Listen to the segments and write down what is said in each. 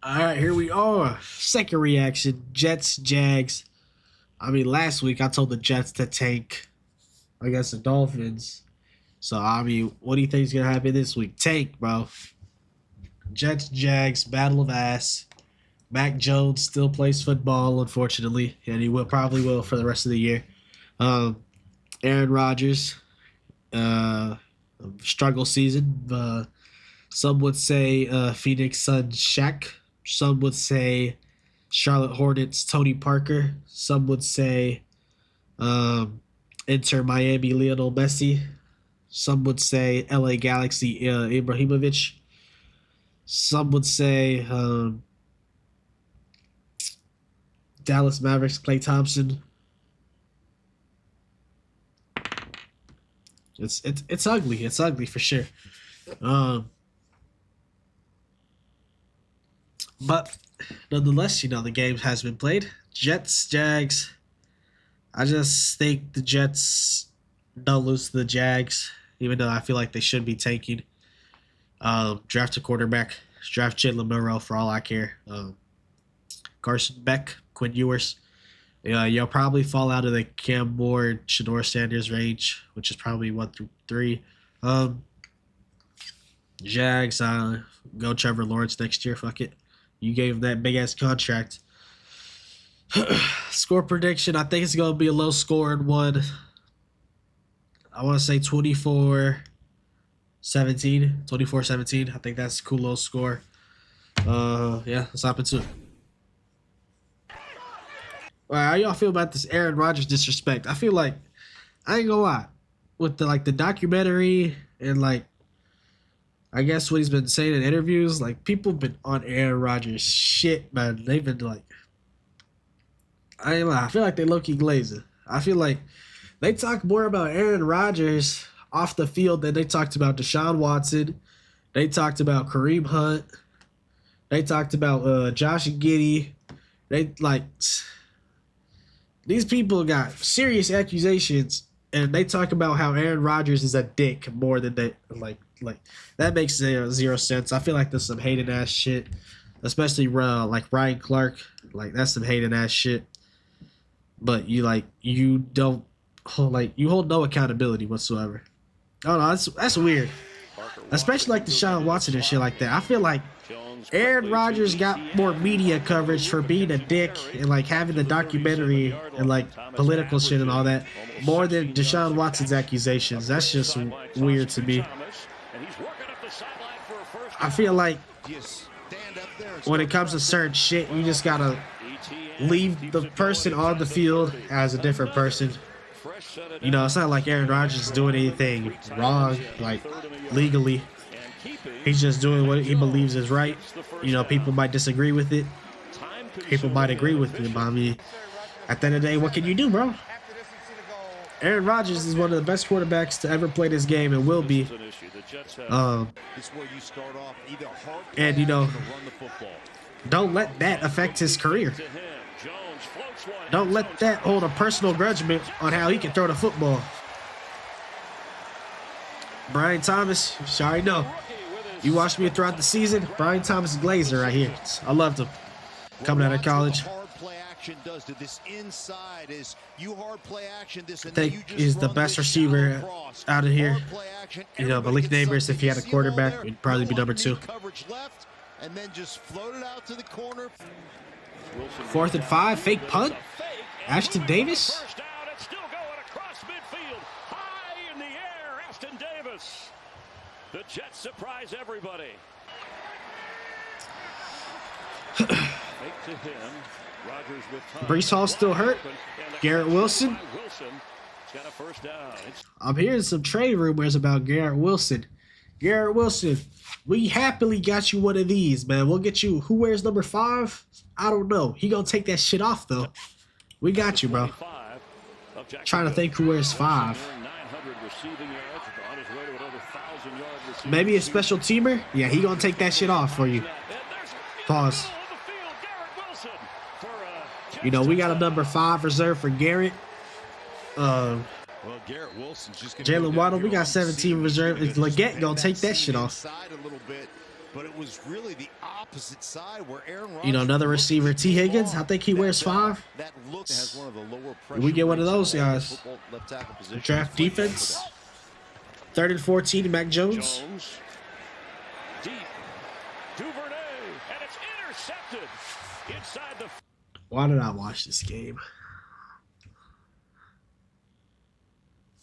All right, here we are. Second reaction, Jets, Jags. I mean, last week I told the Jets to tank against the Dolphins. So, I mean, what do you think is going to happen this week? Tank, bro. Jets, Jags, battle of ass. Mac Jones still plays football, unfortunately, and he probably will for the rest of the year. Aaron Rodgers, struggle season. Some would say Phoenix Suns Shaq. Some would say Charlotte Hornets Tony Parker. Some would say Inter Miami Lionel Messi. Some would say LA Galaxy Ibrahimovic. Some would say Dallas Mavericks Klay Thompson. It's ugly. It's ugly for sure. But nonetheless, the game has been played. Jets, Jags. I just think the Jets don't lose to the Jags, even though I feel like they should be tanking. Draft a quarterback. Draft Jalen Monroe for all I care. Carson Beck, Quinn Ewers. You'll probably fall out of the Cam Moore, Shador Sanders range, which is probably 1 through 3. Jags, go Trevor Lawrence next year. Fuck it. You gave him that big ass contract. Score prediction, I think it's going to be a low scoring one. I want to say 24-17. 24-17. I think that's a cool low score. Yeah, let's hop into it. All right, how y'all feel about this Aaron Rodgers disrespect? I feel like, I ain't gonna lie, with the documentary and I guess what he's been saying in interviews, people have been on Aaron Rodgers shit, man. They've been I ain't lie, I feel like they low-key glazing. I feel like they talk more about Aaron Rodgers off the field than they talked about Deshaun Watson. They talked about Kareem Hunt. They talked about Josh Giddey. These people got serious accusations, and they talk about how Aaron Rodgers is a dick more than they that makes zero sense. I feel like there's some hated ass shit, especially Ryan Clark. That's some hated ass shit. But you hold no accountability whatsoever. Oh no, that's weird. Especially Deshaun Watson and shit like that. I feel like Aaron Rodgers got more media coverage for being a dick and having the documentary and political shit and all that more than Deshaun Watson's accusations. That's just weird to me. I feel like when it comes to certain shit, you just gotta leave the person on the field as a different person. It's not like Aaron Rodgers is doing anything wrong, legally. He's just doing what he believes is right. People might disagree with it. People might agree with it. But I mean, at the end of the day, what can you do, bro? Aaron Rodgers is one of the best quarterbacks to ever play this game and will be. And, don't let that affect his career. Don't let that hold a personal grudgment on how he can throw the football. Brian Thomas, sorry, no. You watched me throughout the season. Brian Thomas Glazer right here. I loved him. Coming out of college. I think he's the best receiver out of here. Malik Neighbors, if he had a quarterback, would probably be number 2. 4th and 5, fake punt. Ashton Davis. The Jets surprise everybody. Brees Hall still hurt. Garrett Wilson. I'm hearing some trade rumors about Garrett Wilson. Garrett Wilson, we happily got you one of these, man. We'll get you. Who wears number 5? I don't know. He gonna take that shit off though. We got you, bro. Trying to think who wears 5. Maybe a special teamer? Yeah, he gonna take that shit off for you. Pause. We got a number 5 reserved for Garrett. Jalen Waddle, we got 17 reserved. Leggett gonna take that shit off. but it was really the opposite side where Aaron Rodgers, you know, another receiver, T. Higgins. I think he wears 5. That look has one of the lower We get one of those guys. left tackle position. Draft defense. 3rd and 14, Mac Jones. Deep. Duvernay, and it's intercepted inside the. Why did I watch this game?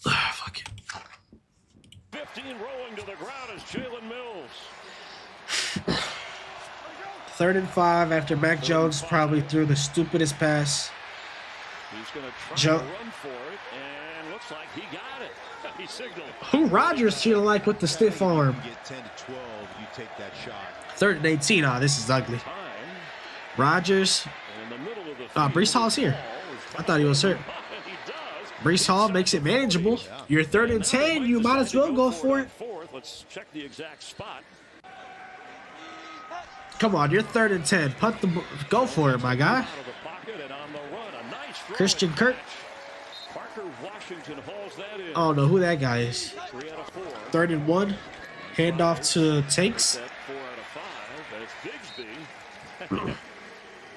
Fuck it. 15 rolling to the ground is Jalen Mills. 3rd and 5 after Mac Jones probably threw the stupidest pass. He's going to try to run for it, and looks like he got it. He signaled. Who Rodgers feeling like with the stiff arm? Get 10 to 12, you take that shot. 3rd and 18. Oh, this is ugly. Rodgers. Brees Hall's here. I thought he was hurt. Brees Hall makes it manageable. You're 3rd and 10. You might as well go for it. Let's check the exact spot. Come on, you're 3rd and 10. Go for it, my guy. Christian Kirk. I don't know who that guy is. 3rd and 1. Handoff to Tanks.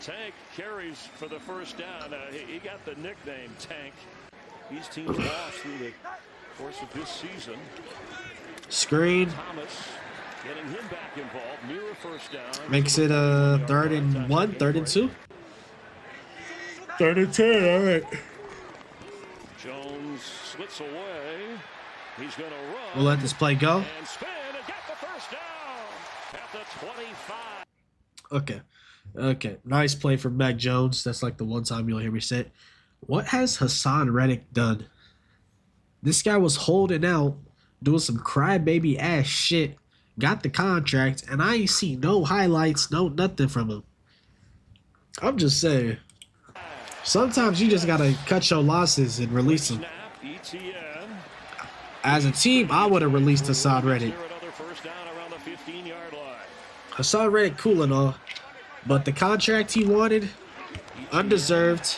Tank carries for the first down. He got the nickname Tank. These teams lost through the course of this season. Screen. Thomas getting him back involved. Near a first down. Makes it a 3rd and 1, 3rd and 2. 3rd and 10, all right. Jones slips away. He's going to run. We'll let this play go. And spin and get the first down at the 25. Okay. Okay. Nice play from Mac Jones. That's like the one time you'll hear me say it. What has Hassan Reddick done? This guy was holding out, doing some crybaby ass shit, got the contract, and I ain't see no highlights, no nothing from him. I'm just saying. Sometimes you just gotta cut your losses and release them. As a team, I would have released Hassan Reddick. Hassan Reddick cool and all, but the contract he wanted, undeserved.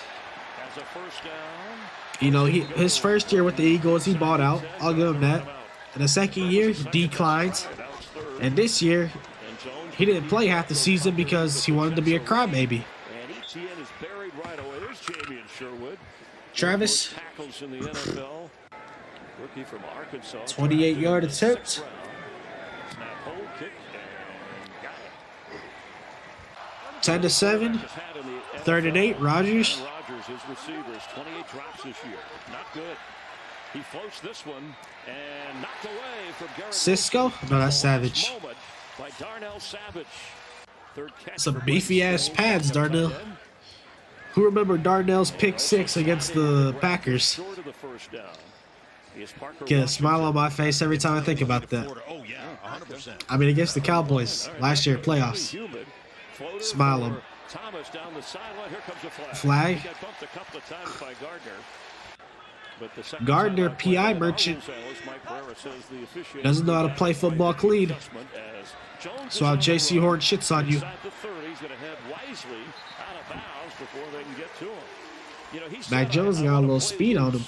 You know, his first year with the Eagles, he bought out. I'll give him that. And the second year, he declined. And this year, he didn't play half the season because he wanted to be a crybaby. Travis. 28-yard attempt. 10-7. 3rd and 8. Rodgers. His receivers, 28 drops this year. Not good. He floats this one and knocked away from Garrett. Cisco? No, that's Savage. By Darnell Savage. Some beefy ass pads, Darnell. Who remember Darnell's pick 6 against the Packers? Get a smile on my face every time I think about that. I mean, against the Cowboys last year playoffs. Smile on. Thomas down the sideline. Here comes a flag. He got bumped a couple of times by Gardner. But the Gardner, PI merchant, doesn't know how to play football clean. So how JC Horn shits on you. Mac Jones got a little speed on him.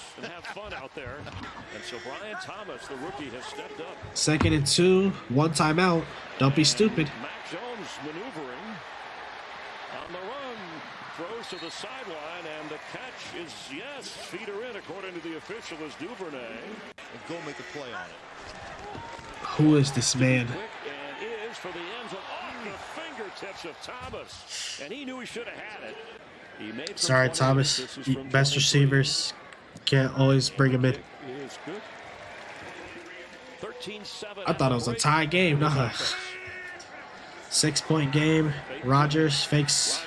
2nd and 2, 1 timeout. Don't be stupid. Mac Jones maneuvering on the run, throws to the sideline, and the catch is, yes, feet are in, according to the official, is Duvernay. And go make a play on it. Who is this man? And is for the end zone off the fingertips of Thomas, and he knew he should have had it. He made Sorry, Thomas. Best receivers. Can't always bring him in. I thought it was a tie game. Nah. 6-point game. Rodgers fakes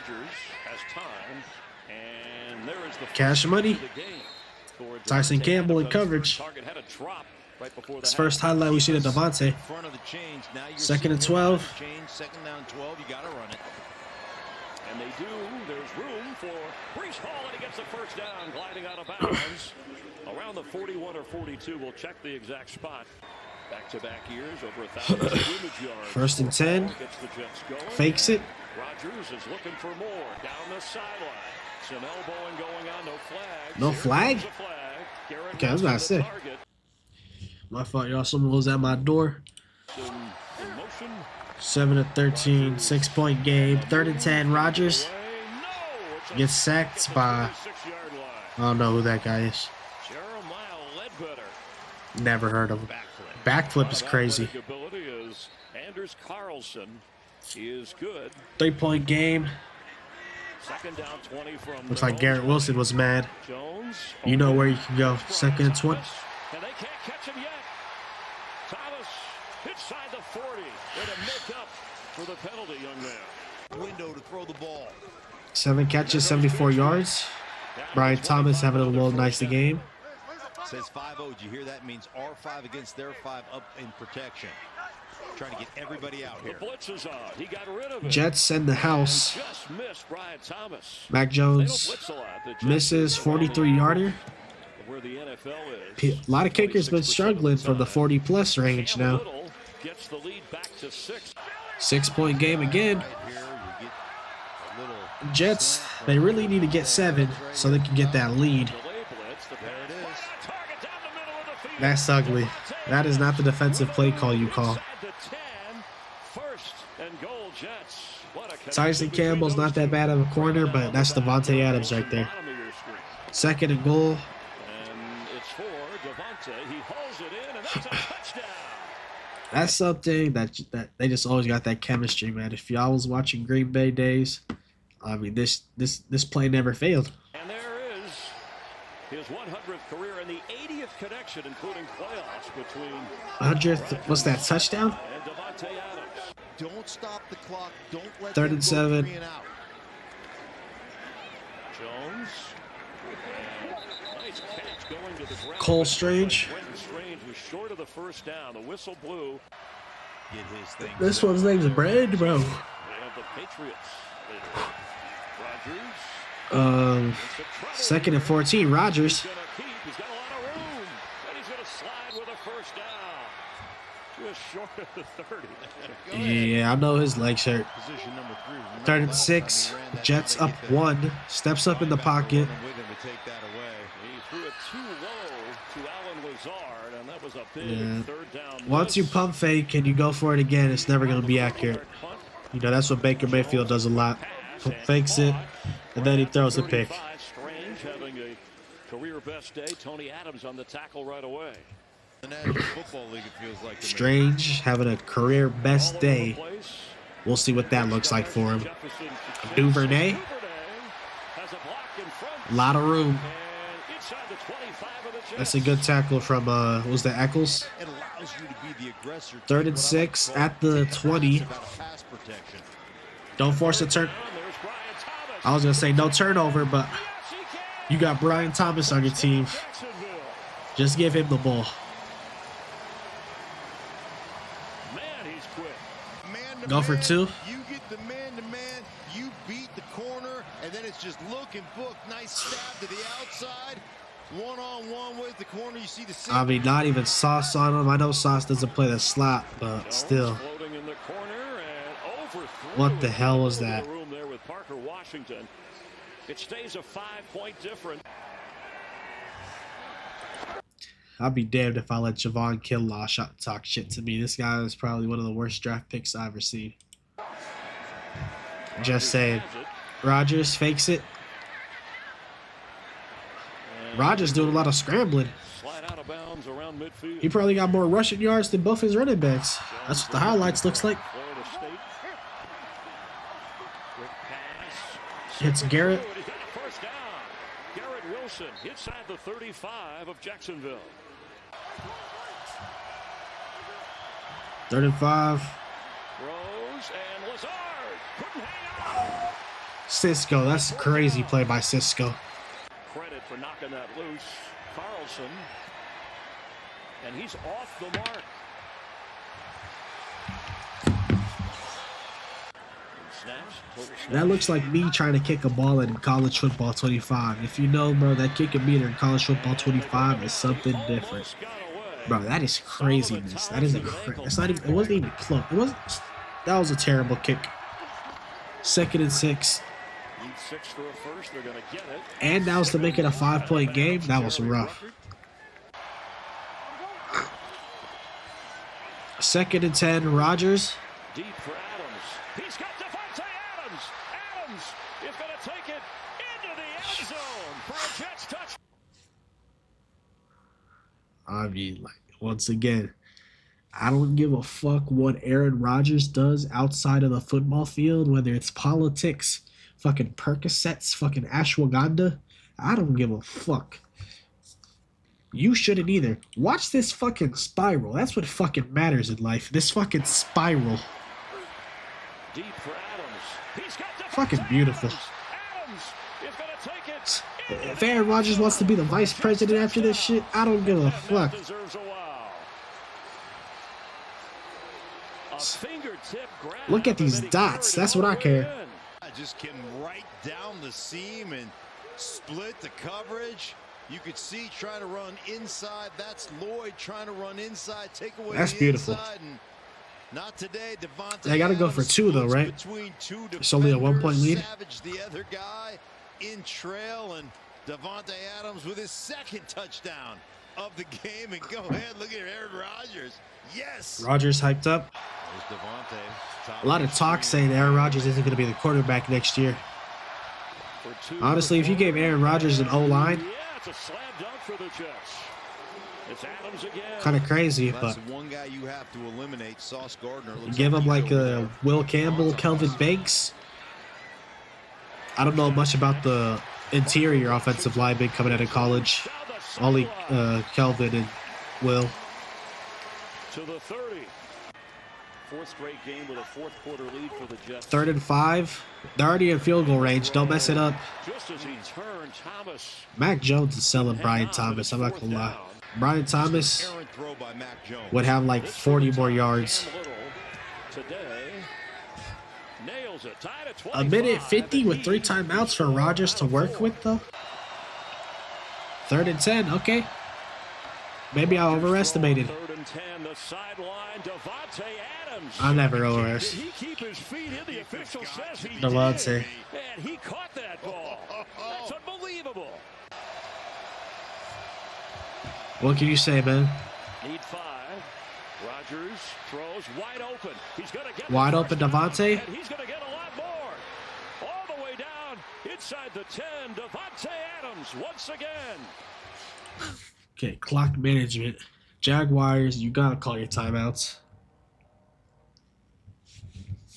cash money. Tyson Campbell in coverage. His first highlight we see to Devontae. 2nd and 12. And they do. There's room for Brees Hall, and he gets the first down, gliding out of bounds. Around the 41 or 42. We'll check the exact spot. Back-to-back years, over 1,000 scrimmage yards. 1st and 10. Fakes it. Rodgers is looking for more down the sideline. Some elbowing going on. No flag. No flag? Okay, I was about to say. My fault, y'all. Someone was at my door. In motion. 7-13, 6-point game. 3rd and 10. Rodgers gets sacked by, I don't know who that guy is. Never heard of him. Backflip is crazy. 3-point game. Looks like Garrett Wilson was mad. You know where you can go. 2nd and 20. And they can't catch him yet. Thomas inside the 40. Way to make up for the penalty, young man. Window to throw the ball. 7 catches, 74 yards. Brian Thomas having a little nicely game. Says 5-0. Did you hear that? Means R5 against their 5 up in protection. Trying to get everybody out here. The blitz is on. He got rid of it. Jets send the house. Just missed Brian Thomas. Mac Jones misses 43-yarder. Where the NFL is. A lot of kickers been struggling from the 40-plus range now. Gets the lead back to 6. 6-point game again. Jets, they really need to get 7 so they can get that lead. That's ugly. That is not the defensive play call you call. Tyson Campbell's not that bad of a corner, but that's Devontae Adams right there. 2nd and goal. That's something that they just always got that chemistry, man. If y'all was watching Green Bay days, I mean, this play never failed. And there is his 100th career and the 80th connection, including playoffs between 100th. What's that, touchdown? And Devontae Adams. Don't stop the clock. Don't let 3rd and 7. Jones. Nice catch going to the ground. Cole Strange. Strange was short of the 1st down. The whistle blew. Get his thing. This one's name's Brad, bro. They have the Patriots. Rodgers. 2nd and 14. Rodgers. He's got a lot of room. And he's going to slide with a 1st down. Just short of the 30. Yeah, I know his legs hurt. 3rd and 6. Jets up 1. Steps up in the pocket. He threw it too low to Allen Lazard, and that was a big 3rd down. Once you pump fake and you go for it again, it's never going to be accurate. You know, that's what Baker Mayfield does a lot. Fakes it, and then he throws a pick. Strange having a career best day. Tony Adams on the tackle right away. The National Football League, it feels like. Strange having a career best day. We'll see what that looks like for him. Duvernay. A lot of room. That's a good tackle from, what was that, Eccles? 3rd and 6 at the 20. Don't force a turn. I was going to say no turnover, but you got Brian Thomas on your team. Just give him the ball. Go for 2. You get the man-to-man, you beat the corner, and then it's just look and book. Nice stab to the outside. One-on-one with the corner. You see the I mean, not even Sauce on him. I know Sauce doesn't play the slot, but still. What the hell was that? It stays a 5-point difference. I'd be damned if I let Javon Kinlaw talk shit to me. This guy is probably one of the worst draft picks I've ever seen. Just saying. Rodgers fakes it. Rodgers doing a lot of scrambling. He probably got more rushing yards than both his running backs. That's what the highlights looks like. Hits Garrett. Garrett Wilson inside the 35 of Jacksonville. 3rd and 5. Rose and Lazard couldn't hang on. Cisco, that's a crazy play by Cisco. Credit for knocking that loose. Carlson. And he's off the mark. That looks like me trying to kick a ball in college football 25. If you know, bro, that kick a meter in college football 25 is something different. Bro, that is craziness. That is a that's not even, it wasn't even close. It wasn't, that was a terrible kick. 2nd and 6. And that was to make it a 5-point game. That was rough. 2nd and 10, Rodgers. Deep for Adams. He's got Davante Adams. Adams is going to take it into the end zone for a Jets touchdown. I mean, like, once again, I don't give a fuck what Aaron Rodgers does outside of the football field, whether it's politics, fucking Percocets, fucking ashwagandha. I don't give a fuck. You shouldn't either. Watch this fucking spiral. That's what fucking matters in life. This fucking spiral. Deep for Adams. He's got fucking beautiful. Adams is going to take it. If Aaron Rodgers wants to be the vice president after this shit, I don't give a fuck. Look at these dots. That's what I care. Just getting right down the seam and split the coverage. You could see trying to run inside. That's Lloyd trying to run inside. Take away. That's beautiful. Not today, Davante. They got to go for two though, right? It's only a 1-point lead. Savage, the other guy in trail, and Davante Adams with his second touchdown of the game. And go ahead, look at Aaron Rodgers. Yes. Rodgers hyped up. There's Davante. A lot of talk saying Aaron Rodgers isn't going to be the quarterback next year. Honestly, if you gave Aaron Rodgers an O-line, it's a slam dunk for the Jets. It's Adams again. Kind of crazy, but one guy you have to eliminate, Sauce Gardner. Give him like a Will Campbell, Kelvin Banks. I don't know much about the interior offensive linemen coming out of college. Only Kelvin and Will. To the 30. Fourth straight game with a fourth quarter lead for the Jets. 3rd and 5. They're already in field goal range. Don't mess it up. Just as he turned, Thomas. Mac Jones is selling Brian Thomas. I'm not gonna lie. Brian Thomas would have like 40 more yards. A minute 50 with 3 timeouts for Rodgers to work with though. 3rd and 10. Okay. Maybe I overestimated. 3rd and 10. The sideline. Davante Adams. I never overestimated. Did he keep his feet in? The official says he Davante. did. And he caught that ball. That's unbelievable. What can you say, man? Need 5. Rodgers throws wide open. He's going to get wide open, Davante. And he's going to get a lot more. All the way down inside the 10. Davante Adams once again. Okay, clock management. Jaguars, you gotta call your timeouts.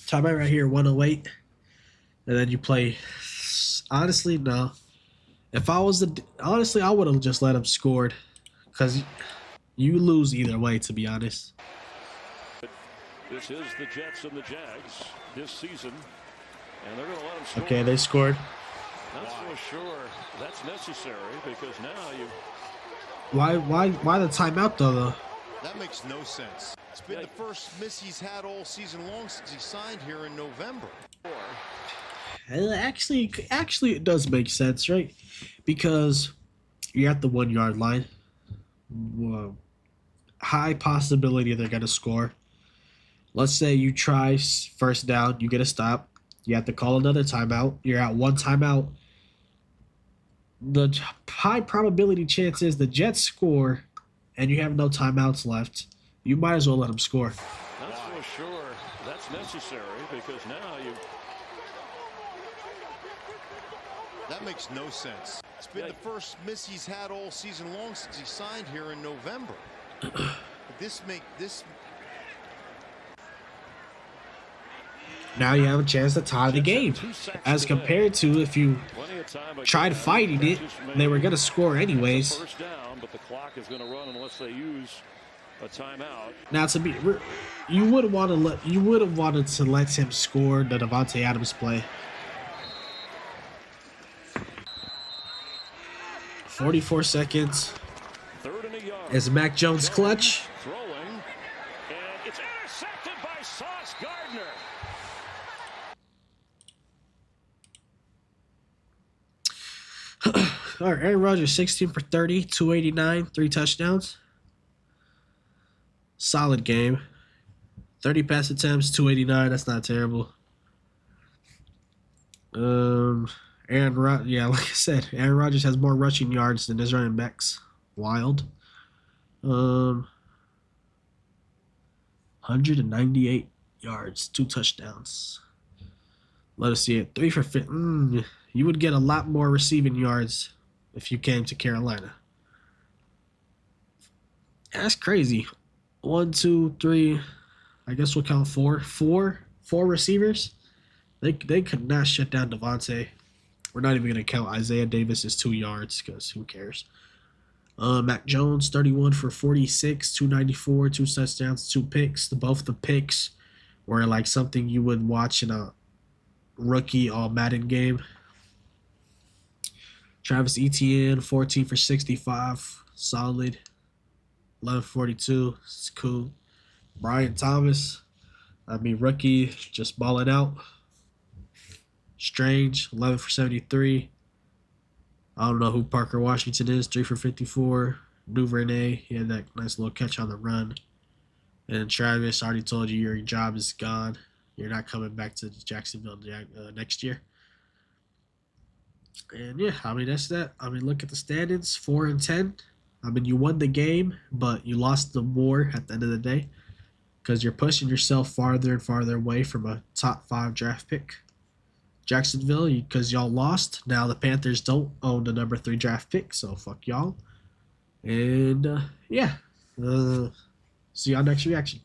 Timeout right here, 108. And then you play. Honestly, no. If I was honestly, I would have just let him scored. Because you lose either way, to be honest. This is the Jets and the Jags this season. And they're going to let them score. Okay, they scored. Not so sure that's necessary because now you. Why the timeout though? That makes no sense. It's been the first miss he's had all season long since he signed here in November. Actually, it does make sense, right? Because you're at the 1 yard line. Whoa. High possibility they're gonna score. Let's say you try first down, you get a stop. You have to call another timeout. You're at 1 timeout. The high probability chance is the Jets score and you have no timeouts left. You might as well let them score. Not so sure that's necessary because now you. That makes no sense. It's been the first miss he's had all season long since he signed here in November. this. Now you have a chance to tie the game. As compared to if you tried fighting it, they were going to score anyways. First down, but the clock is going to run unless they use a timeout. Now you would have wanted to let him score the Davante Adams play. 44 seconds. Is Mac Jones clutch? Throwing, and it's intercepted by Sauce Gardner. All right, Aaron Rodgers, 16 for 30, 289, 3 touchdowns. Solid game. 30 pass attempts, 289. That's not terrible. Yeah, like I said, Aaron Rodgers has more rushing yards than his running backs. Wild. 198 yards, 2 touchdowns. Let us see it. 3 for 50. You would get a lot more receiving yards if you came to Carolina. That's crazy. 1, 2, 3. I guess we'll count 4. Four receivers. They could not shut down Devontae. We're not even going to count Isaiah Davis's 2 yards because who cares. Mac Jones, 31 for 46, 294, 2 touchdowns, 2 picks. Both the picks were like something you would watch in a rookie All-Madden game. Travis Etienne, 14 for 65, solid. 11 for 42, it's cool. Brian Thomas, rookie, just balling out. Strange, 11 for 73. I don't know who Parker Washington is, 3 for 54. Duvernay, he had that nice little catch on the run. And Travis, I already told you your job is gone. You're not coming back to Jacksonville next year. And yeah, that's that. Look at the standings, 4 and 10. You won the game, but you lost the war at the end of the day because you're pushing yourself farther and farther away from a top 5 draft pick. Jacksonville, because y'all lost. Now the Panthers don't own the number 3 draft pick, so fuck y'all. And yeah, see y'all next reaction.